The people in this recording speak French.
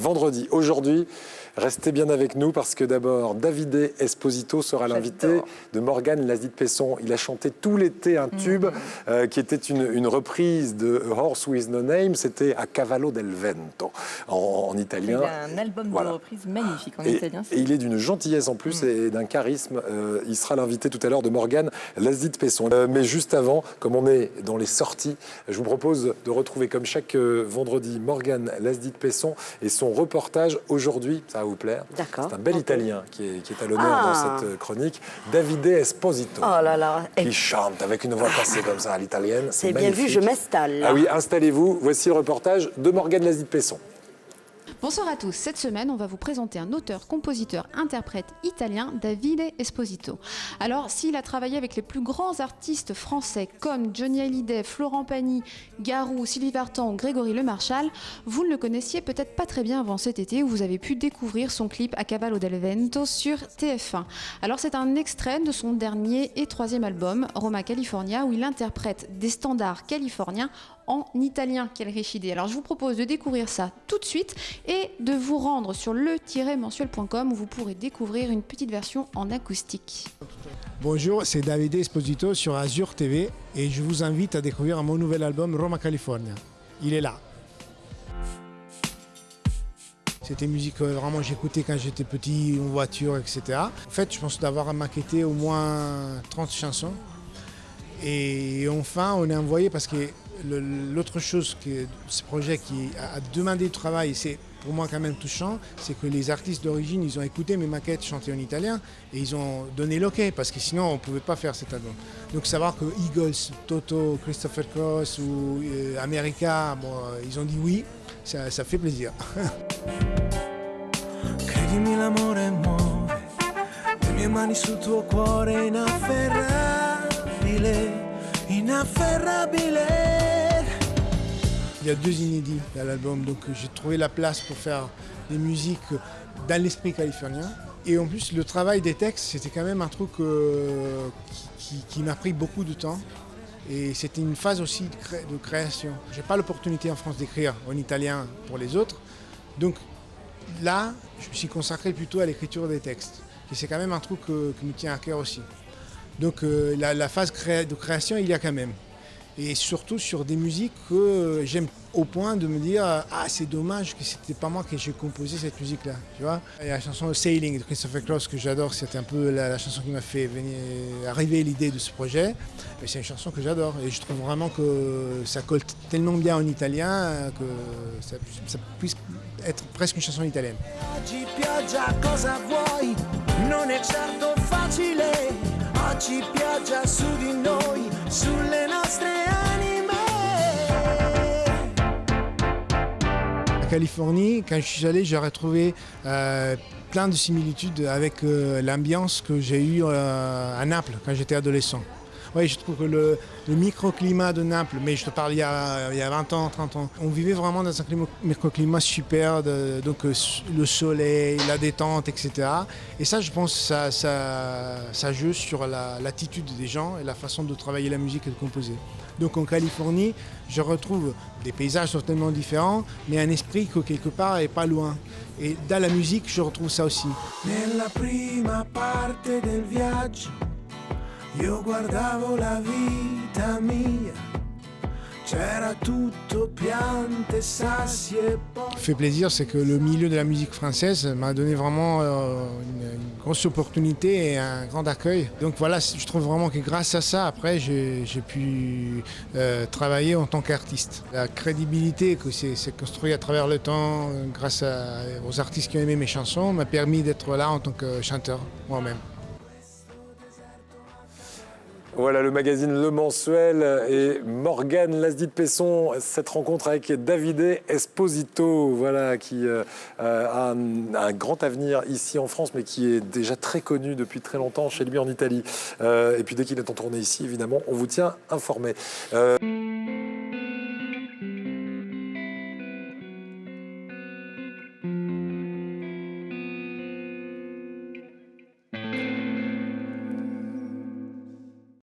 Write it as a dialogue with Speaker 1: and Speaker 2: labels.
Speaker 1: vendredi. Aujourd'hui, restez bien avec nous parce que d'abord, Davide Esposito sera l'invité de Morgane Lasdit-Pesson. Il a chanté tout l'été un tube qui était une reprise de A Horse With No Name. C'était A Cavallo del Vento en italien.
Speaker 2: Il a un album de reprise magnifique en italien.
Speaker 1: Et il est d'une gentillesse en plus et d'un charisme. Il sera l'invité tout à l'heure de Morgane Lasdit-Pesson. Mais juste avant, comme on est dans les sorties, je vous propose de retrouver comme chaque vendredi Morgane Lasdit-Pesson et son reportage aujourd'hui. Ça va vous plaire. C'est un bel Italien qui est à l'honneur dans cette chronique. Davide Esposito.
Speaker 3: Oh là là.
Speaker 1: Qui chante avec une voix passée comme ça à l'italienne.
Speaker 3: C'est bien vu, je m'installe.
Speaker 1: Ah oui, installez-vous. Voici le reportage de Morgane Lasdit-Pesson.
Speaker 4: Bonsoir à tous. Cette semaine, on va vous présenter un auteur, compositeur, interprète italien, Davide Esposito. Alors, s'il a travaillé avec les plus grands artistes français comme Johnny Hallyday, Florent Pagny, Garou, Sylvie Vartan, Grégory Lemarchal, vous ne le connaissiez peut-être pas très bien avant cet été où vous avez pu découvrir son clip A Cavallo del Vento sur TF1. Alors, c'est un extrait de son dernier et troisième album, Roma California, où il interprète des standards californiens en italien. Quelle riche idée. Alors je vous propose de découvrir ça tout de suite et de vous rendre sur le-mensuel.com où vous pourrez découvrir une petite version en acoustique.
Speaker 5: Bonjour, c'est Davide Esposito sur Azure TV et je vous invite à découvrir mon nouvel album Roma California. Il est là. C'était une musique que vraiment j'écoutais quand j'étais petit, en voiture, etc. En fait, je pense d'avoir maquetté au moins 30 chansons. Et enfin, on est envoyé parce que l'autre chose que ce projet qui a demandé du travail, et c'est pour moi quand même touchant, c'est que les artistes d'origine, ils ont écouté mes maquettes chantées en italien et ils ont donné l'ok parce que sinon on ne pouvait pas faire cet album. Donc savoir que Eagles, Toto, Christopher Cross ou America, bon, ils ont dit oui, ça fait plaisir.
Speaker 6: Credimi l'amore muore, le mie mani sul tuo cuore inafferrabile, inafferrabile.
Speaker 5: Il y a 2 inédits à l'album, donc j'ai trouvé la place pour faire des musiques dans l'esprit californien. Et en plus, le travail des textes, c'était quand même un truc qui m'a pris beaucoup de temps. Et c'était une phase aussi de création. Je n'ai pas l'opportunité en France d'écrire en italien pour les autres. Donc là, je me suis consacré plutôt à l'écriture des textes. Et c'est quand même un truc qui me tient à cœur aussi. Donc la phase de création, il y a quand même. Et surtout sur des musiques que j'aime au point de me dire ah, c'est dommage que c'était pas moi que j'ai composé cette musique là, tu vois. Il y a la chanson Sailing de Christopher Cross que j'adore, c'était un peu la chanson qui m'a fait arriver l'idée de ce projet. Et c'est une chanson que j'adore et je trouve vraiment que ça colle tellement bien en italien que ça puisse être presque une chanson italienne.
Speaker 6: Oggi pioggia cosa vuoi? Non è certo facile. Oggi pioggia su di noi, sulle nostre anime.
Speaker 5: En Californie, quand je suis allé, j'ai retrouvé plein de similitudes avec l'ambiance que j'ai eue à Naples quand j'étais adolescent. Oui, je trouve que le microclimat de Naples, mais je te parle il y a 20 ans, 30 ans, on vivait vraiment dans un microclimat super, donc le soleil, la détente, etc. Et ça, je pense, ça joue sur l'attitude des gens et la façon de travailler la musique et de composer. Donc en Californie, je retrouve des paysages totalement différents, mais un esprit que quelque part est pas loin. Et dans la musique, je retrouve ça aussi.
Speaker 6: Nella prima parte del viaggio io guardavo la vita mia, c'era tutto piante, sassi e
Speaker 5: Ce qui fait plaisir, c'est que le milieu de la musique française m'a donné vraiment une grosse opportunité et un grand accueil. Donc voilà, je trouve vraiment que grâce à ça, après, j'ai pu travailler en tant qu'artiste. La crédibilité que c'est construit à travers le temps, grâce aux artistes qui ont aimé mes chansons, m'a permis d'être là en tant que chanteur moi-même.
Speaker 1: Voilà le magazine Le Mensuel et Morgane Lasdit-Pesson, cette rencontre avec Davide Esposito, voilà, qui a un grand avenir ici en France, mais qui est déjà très connu depuis très longtemps chez lui en Italie. Et puis dès qu'il est en tournée ici, évidemment, on vous tient informé.